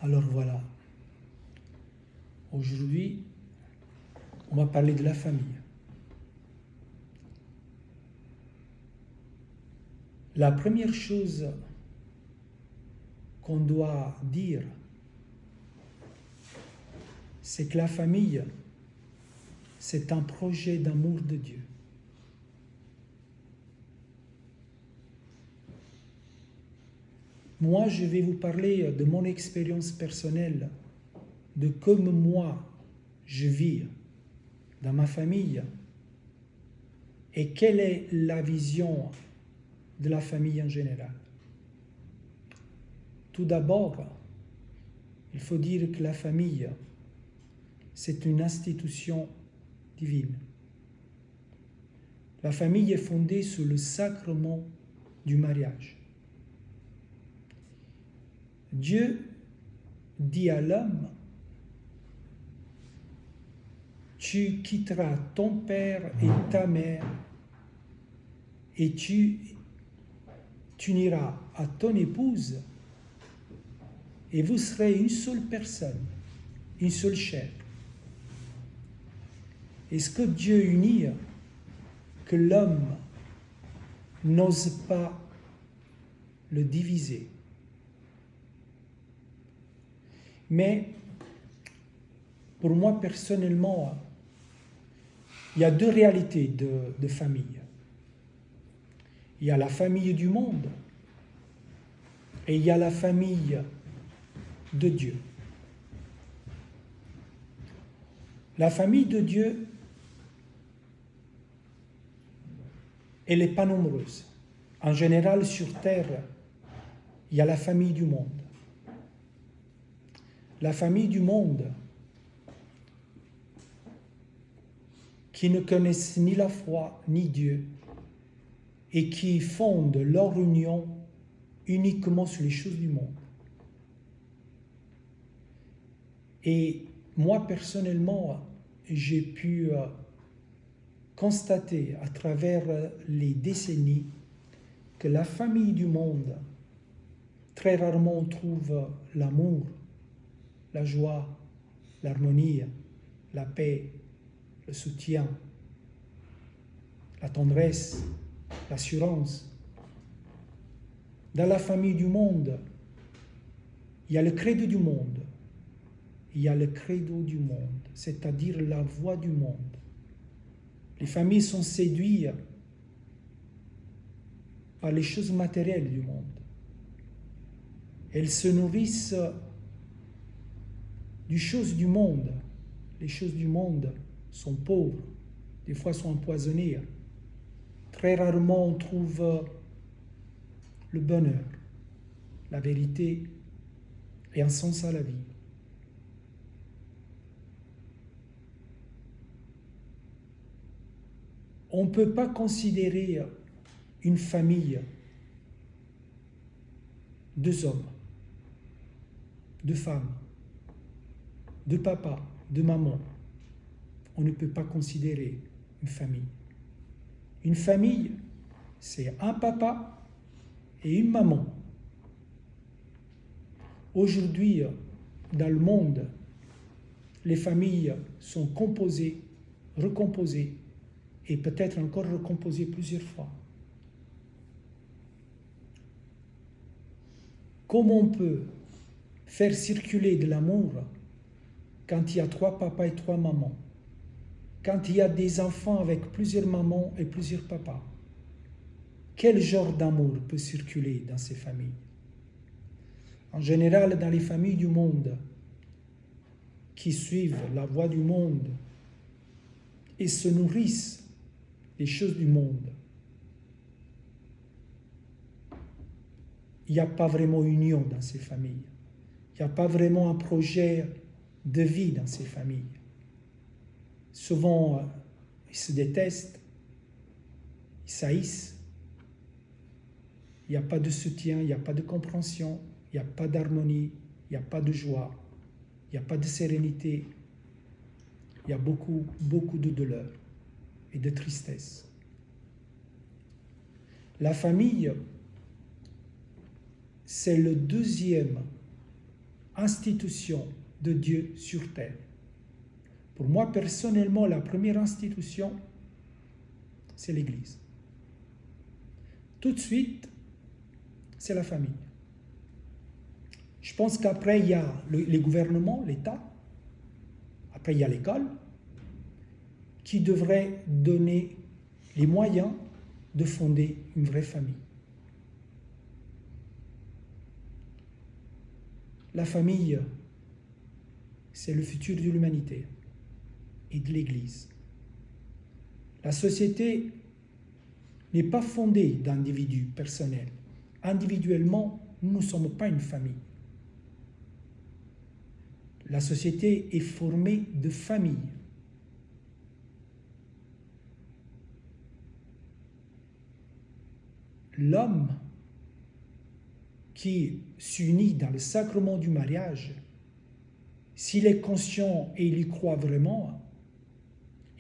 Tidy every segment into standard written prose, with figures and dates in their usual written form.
Alors voilà, aujourd'hui, on va parler de la famille. La première chose qu'on doit dire, c'est que la famille, c'est un projet d'amour de Dieu. Moi, je vais vous parler de mon expérience personnelle, de comme moi, je vis dans ma famille et quelle est la vision de la famille en général. Tout d'abord, il faut dire que la famille, c'est une institution divine. La famille est fondée sur le sacrement du mariage. Dieu dit à l'homme, tu quitteras ton père et ta mère et tu iras à ton épouse et vous serez une seule personne, une seule chair. Et ce que Dieu unit, que l'homme n'ose pas le diviser. Mais pour moi personnellement, il y a deux réalités de famille. Il y a la famille du monde et il y a la famille de Dieu. La famille de Dieu, elle n'est pas nombreuse. En général, sur terre, il y a la famille du monde. La famille du monde qui ne connaissent ni la foi ni Dieu et qui fondent leur union uniquement sur les choses du monde. Et moi, personnellement, j'ai pu constater à travers les décennies que la famille du monde, très rarement on trouve l'amour, la joie, l'harmonie, la paix, le soutien, la tendresse, l'assurance. Dans la famille du monde, il y a le credo du monde. Il y a le credo du monde, c'est-à-dire la voix du monde. Les familles sont séduites par les choses matérielles du monde. Elles se nourrissent des choses du monde. Les choses du monde sont pauvres, des fois sont empoisonnées. Très rarement on trouve le bonheur, la vérité et un sens à la vie. On ne peut pas considérer une famille deux hommes, deux femmes, deux papas, deux mamans. On ne peut pas considérer une famille. Une famille, c'est un papa et une maman. Aujourd'hui, dans le monde, les familles sont composées, recomposées, et peut-être encore recomposées plusieurs fois. Comment on peut faire circuler de l'amour quand il y a 3 papas et 3 mamans? Quand il y a des enfants avec plusieurs mamans et plusieurs papas? Quel genre d'amour peut circuler dans ces familles? En général, dans les familles du monde qui suivent la voie du monde et se nourrissent des choses du monde, il n'y a pas vraiment union dans ces familles. Il n'y a pas vraiment un projet de vie dans ces familles. Souvent, ils se détestent, ils s'haïssent. Il n'y a pas de soutien, il n'y a pas de compréhension, il n'y a pas d'harmonie, il n'y a pas de joie, il n'y a pas de sérénité. Il y a beaucoup, beaucoup de douleur et de tristesse. La famille, c'est le deuxième institution de Dieu sur terre. Pour moi, personnellement, la première institution, c'est l'Église. Tout de suite, c'est la famille. Je pense qu'après, il y a les gouvernements, l'État. Après, il y a l'école qui devrait donner les moyens de fonder une vraie famille. La famille, c'est le futur de l'humanité et de l'Église. La société n'est pas fondée d'individus personnels. Individuellement, nous ne sommes pas une famille. La société est formée de familles. L'homme qui s'unit dans le sacrement du mariage, s'il est conscient et il y croit vraiment,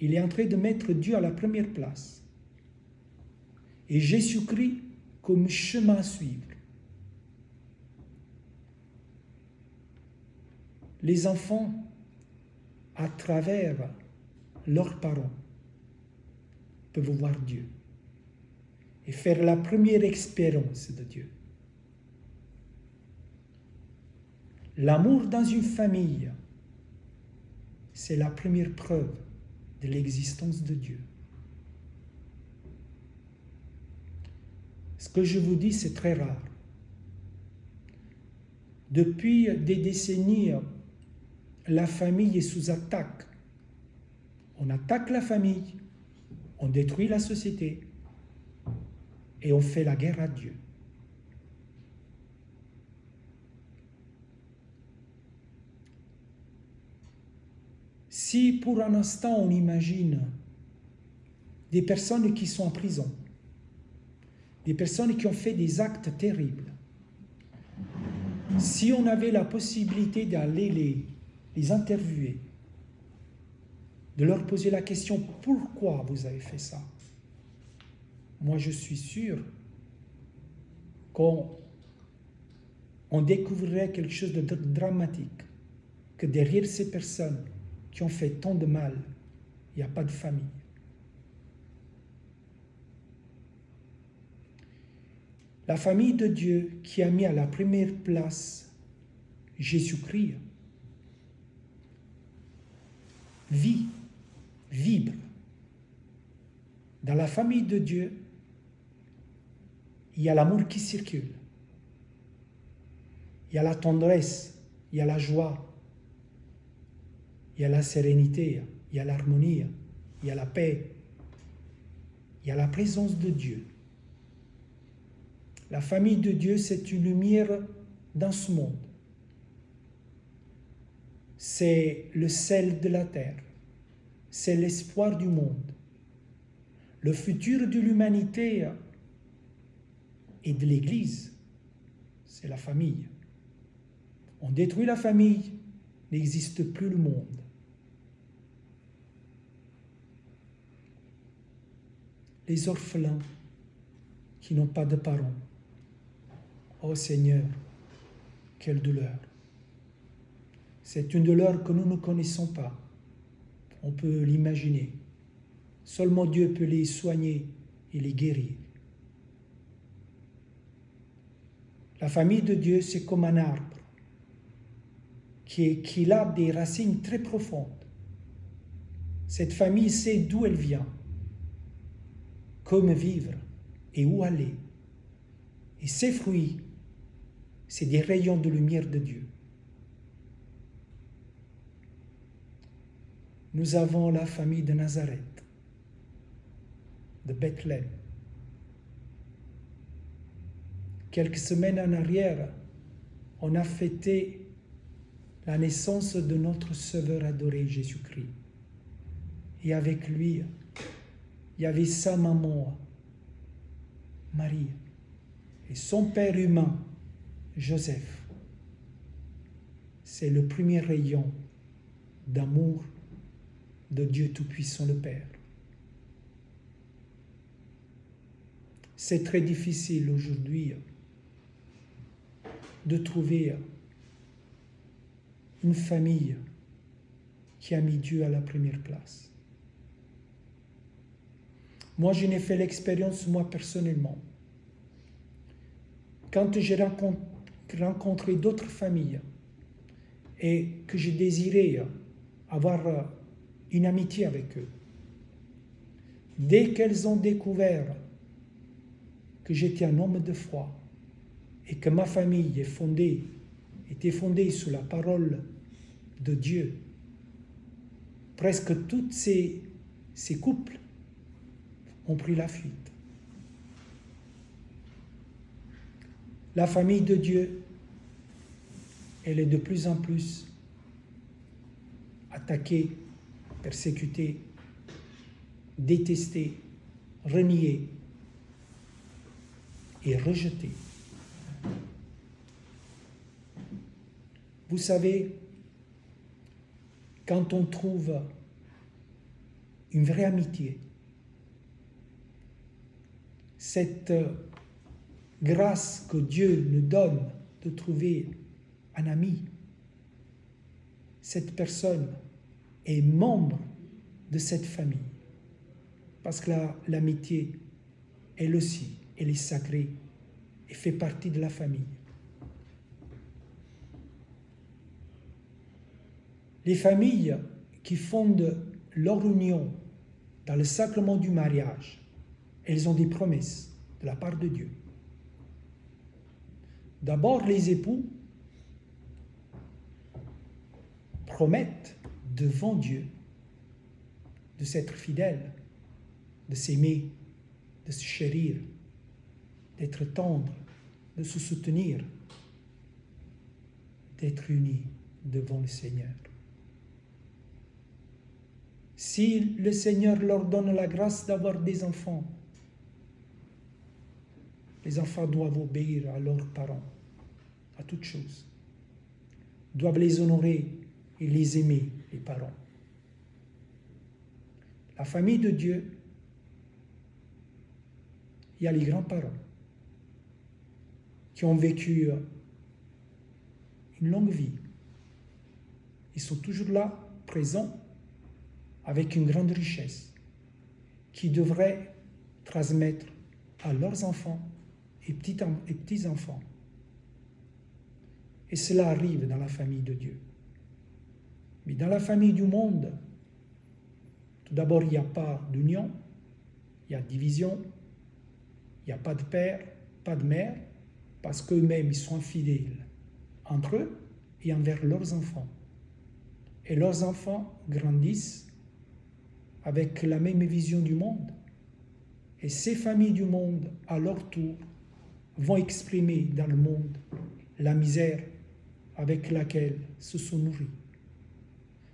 il est en train de mettre Dieu à la première place. Et Jésus-Christ comme chemin à suivre. Les enfants, à travers leurs parents, peuvent voir Dieu et faire la première expérience de Dieu. L'amour dans une famille, c'est la première preuve de l'existence de Dieu. Ce que je vous dis, c'est très rare. Depuis des décennies, la famille est sous attaque. On attaque la famille, on détruit la société et on fait la guerre à Dieu. Si pour un instant on imagine des personnes qui sont en prison, des personnes qui ont fait des actes terribles, si on avait la possibilité d'aller les interviewer, de leur poser la question « Pourquoi vous avez fait ça ?» Moi, je suis sûr qu'on découvrirait quelque chose de dramatique, que derrière ces personnes qui ont fait tant de mal, il n'y a pas de famille. La famille de Dieu qui a mis à la première place Jésus-Christ vibre. Dans la famille de Dieu, il y a l'amour qui circule. Il y a la tendresse, il y a la joie, il y a la sérénité, il y a l'harmonie, il y a la paix, il y a la présence de Dieu. La famille de Dieu, c'est une lumière dans ce monde. C'est le sel de la terre. C'est l'espoir du monde. Le futur de l'humanité et de l'Église, c'est la famille. On détruit la famille, n'existe plus le monde. Les orphelins qui n'ont pas de parents. Oh Seigneur, quelle douleur. C'est une douleur que nous ne connaissons pas. On peut l'imaginer. Seulement Dieu peut les soigner et les guérir. La famille de Dieu, c'est comme un arbre qui a des racines très profondes. Cette famille sait d'où elle vient, comment vivre et où aller. Et ses fruits, c'est des rayons de lumière de Dieu. Nous avons la famille de Nazareth, de Bethléem. Quelques semaines en arrière, on a fêté la naissance de notre Sauveur adoré, Jésus-Christ. Et avec lui, il y avait sa maman, Marie, et son père humain, Joseph. C'est le premier rayon d'amour de Dieu Tout-Puissant, le Père. C'est très difficile aujourd'hui de trouver une famille qui a mis Dieu à la première place. Moi, je n'ai fait l'expérience, moi, personnellement. Quand j'ai rencontré d'autres familles et que j'ai désiré avoir une amitié avec eux, dès qu'elles ont découvert que j'étais un homme de foi et que ma famille était fondée sur la parole de Dieu, presque tous ces couples ont pris la fuite. La famille de Dieu, elle est de plus en plus attaquée, persécutée, détestée, reniée et rejetée. Vous savez, quand on trouve une vraie amitié, cette grâce que Dieu nous donne de trouver un ami, cette personne est membre de cette famille. Parce que l'amitié, elle aussi, elle est sacrée et fait partie de la famille. Les familles qui fondent leur union dans le sacrement du mariage, elles ont des promesses de la part de Dieu. D'abord, les époux promettent devant Dieu de s'être fidèles, de s'aimer, de se chérir, d'être tendres, de se soutenir, d'être unis devant le Seigneur. Si le Seigneur leur donne la grâce d'avoir des enfants, les enfants doivent obéir à leurs parents, à toutes choses. Ils doivent les honorer et les aimer, les parents. La famille de Dieu, il y a les grands-parents qui ont vécu une longue vie. Ils sont toujours là, présents, avec une grande richesse, qui devraient transmettre à leurs enfants et petits-enfants. Et cela arrive dans la famille de Dieu. Mais dans la famille du monde, tout d'abord, il n'y a pas d'union, il y a division, il n'y a pas de père, pas de mère, parce qu'eux-mêmes, ils sont infidèles entre eux et envers leurs enfants. Et leurs enfants grandissent avec la même vision du monde. Et ces familles du monde, à leur tour, vont exprimer dans le monde la misère avec laquelle se sont nourris.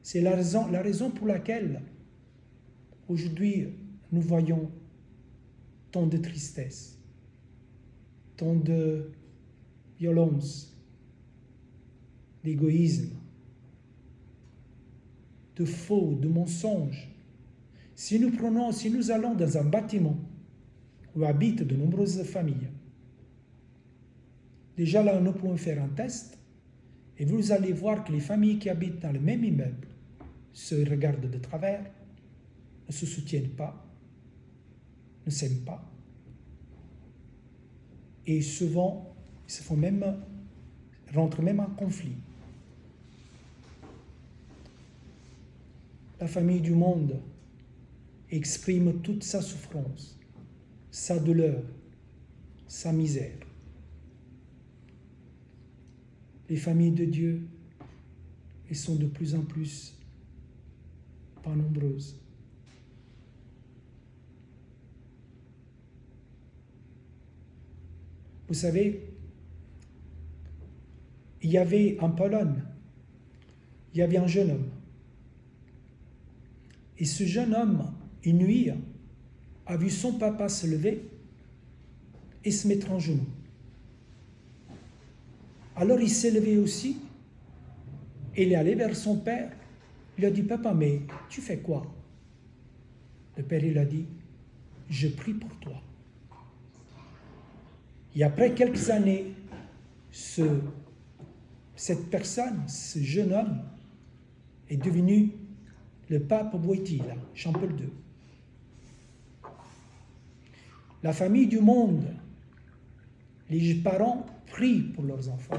C'est la raison pour laquelle aujourd'hui nous voyons tant de tristesse, tant de violence, d'égoïsme, de faux, de mensonges. Si nous allons dans un bâtiment où habitent de nombreuses familles, déjà là, nous pouvons faire un test et vous allez voir que les familles qui habitent dans le même immeuble se regardent de travers, ne se soutiennent pas, ne s'aiment pas. Et souvent, ils rentrent même en conflit. La famille du monde exprime toute sa souffrance, sa douleur, sa misère. Les familles de Dieu, elles sont de plus en plus pas nombreuses. Vous savez, il y avait en Pologne, il y avait un jeune homme. Et ce jeune homme, une nuit, a vu son papa se lever et se mettre en genoux. Alors il s'est levé aussi, et il est allé vers son père. Il a dit, papa, mais tu fais quoi? Le père, il a dit, je prie pour toi. Et après quelques années, ce cette personne, ce jeune homme, est devenu le pape Wojtyła, Jean-Paul II. La famille du monde, les parents prient pour leurs enfants.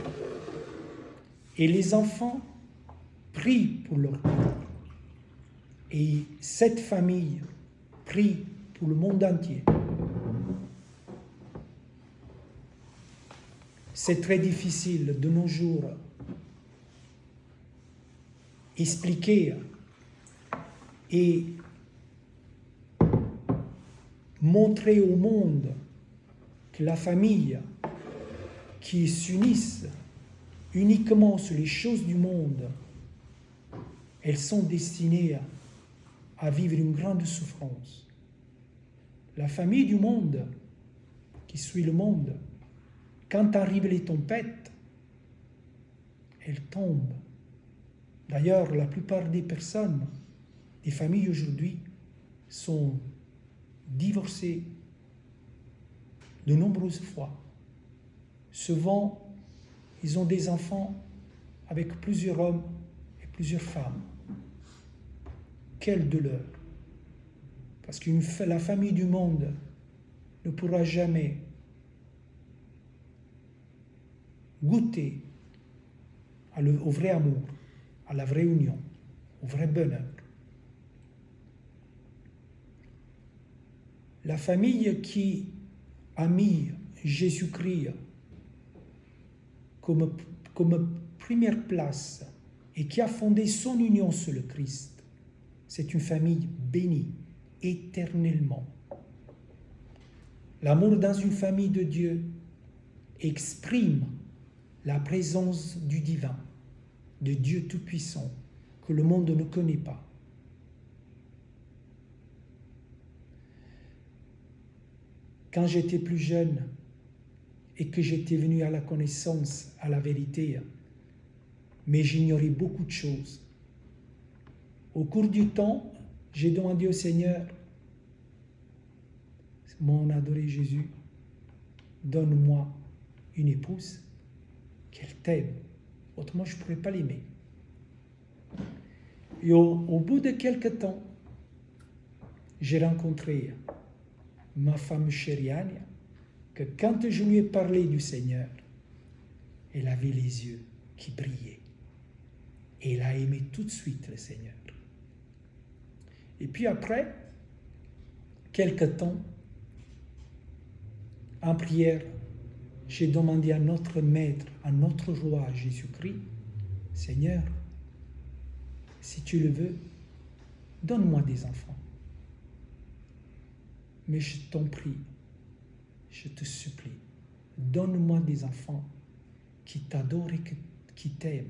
Et les enfants prient pour leurs parents. Et cette famille prie pour le monde entier. C'est très difficile de nos jours expliquer et montrer au monde que la famille qui s'unissent uniquement sur les choses du monde, elles sont destinées à vivre une grande souffrance. La famille du monde, qui suit le monde, quand arrivent les tempêtes, elles tombent. D'ailleurs, la plupart des personnes, des familles aujourd'hui, sont divorcées de nombreuses fois. Souvent, ils ont des enfants avec plusieurs hommes et plusieurs femmes. Quelle douleur! Parce que la famille du monde ne pourra jamais goûter au vrai amour, à la vraie union, au vrai bonheur. La famille qui a mis Jésus-Christ comme première place et qui a fondé son union sur le Christ, c'est une famille bénie éternellement. L'amour dans une famille de Dieu exprime la présence du divin, de Dieu Tout-Puissant, que le monde ne connaît pas. Quand j'étais plus jeune et que j'étais venu à la connaissance, à la vérité, mais j'ignorais beaucoup de choses. Au cours du temps, j'ai demandé au Seigneur, mon adoré Jésus, donne-moi une épouse qu'elle t'aime. Autrement, je ne pourrais pas l'aimer. Et au bout de quelque temps, j'ai rencontré ma femme chérie Anne, que quand je lui ai parlé du Seigneur, elle avait les yeux qui brillaient. Et elle a aimé tout de suite le Seigneur. Et puis après, quelque temps, en prière, j'ai demandé à notre Maître, à notre Roi Jésus-Christ, Seigneur, si tu le veux, donne-moi des enfants. Mais je t'en prie, je te supplie, donne-moi des enfants qui t'adorent et qui t'aiment,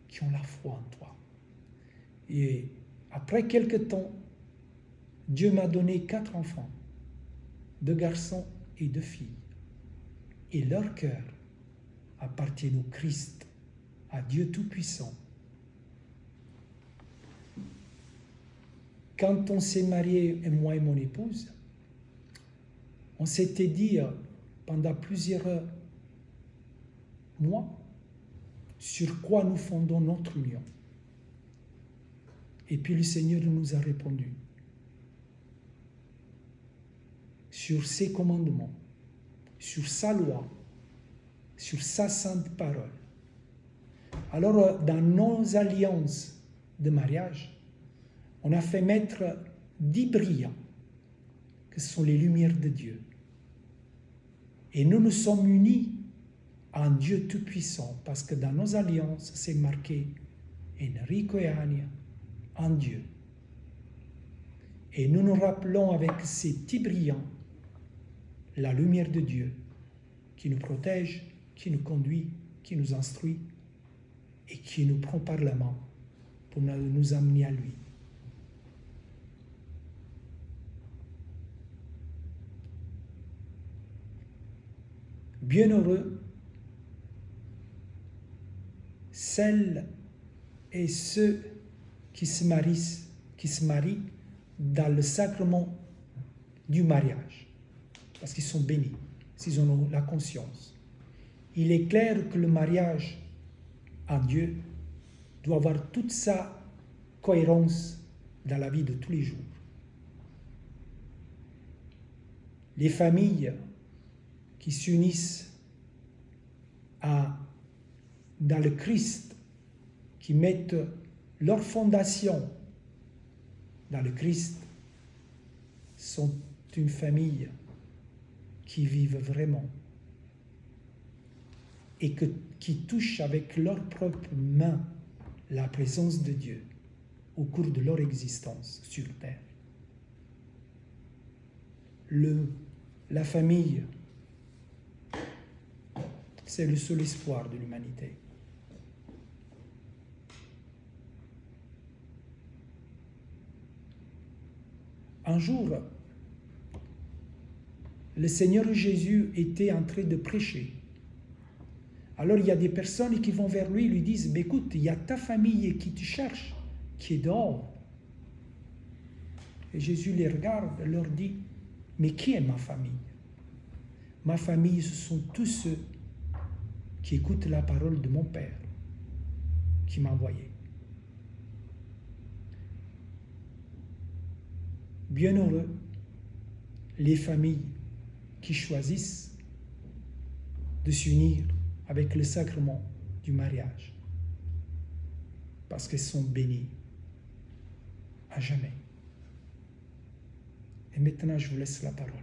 qui ont la foi en toi. Et après quelque temps, Dieu m'a donné 4 enfants, 2 garçons et 2 filles. Et leur cœur appartient au Christ, à Dieu Tout-Puissant. Quand on s'est marié, moi et mon épouse, on s'était dit pendant plusieurs mois sur quoi nous fondons notre union. Et puis le Seigneur nous a répondu sur ses commandements, sur sa loi, sur sa sainte parole. Alors, dans nos alliances de mariage, on a fait mettre 10 brillants, que ce sont les lumières de Dieu. Et nous nous sommes unis en Dieu Tout-Puissant, parce que dans nos alliances, c'est marqué Enrico et Ania en Dieu. Et nous nous rappelons avec ces petits brillants la lumière de Dieu qui nous protège, qui nous conduit, qui nous instruit et qui nous prend par la main pour nous amener à lui. Bienheureux celles et ceux qui se marient dans le sacrement du mariage, parce qu'ils sont bénis, s'ils en ont la conscience. Il est clair que le mariage en Dieu doit avoir toute sa cohérence dans la vie de tous les jours. Les familles qui s'unissent dans le Christ, qui mettent leur fondation dans le Christ, sont une famille qui vivent vraiment et qui touchent avec leurs propres mains la présence de Dieu au cours de leur existence sur terre. La famille, c'est le seul espoir de l'humanité. Un jour, le Seigneur Jésus était en train de prêcher. Alors il y a des personnes qui vont vers lui et lui disent, mais écoute, il y a ta famille qui te cherche, qui est dehors. Et Jésus les regarde et leur dit, mais qui est ma famille? Ma famille, ce sont tous ceux qui écoutent la parole de mon Père, qui m'a envoyé. Bienheureux les familles qui choisissent de s'unir avec le sacrement du mariage, parce qu'elles sont bénies à jamais. Et maintenant, je vous laisse la parole.